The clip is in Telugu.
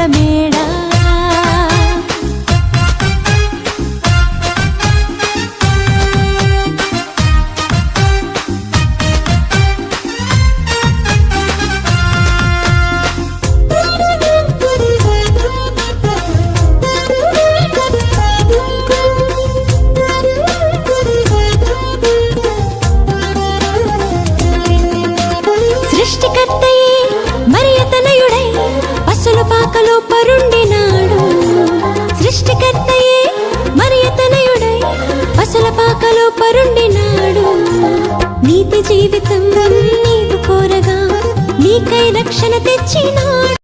మేడ. సృష్టికర్తయే మరియతనయుడై పసుల పాకలో పరుండినాడు. సృష్టికర్తయే మరియతనయుడై పసుల పాకలో పరుండినాడు. నీతి జీవితం నీవు కోరగా నీకై రక్షణ తెచ్చినా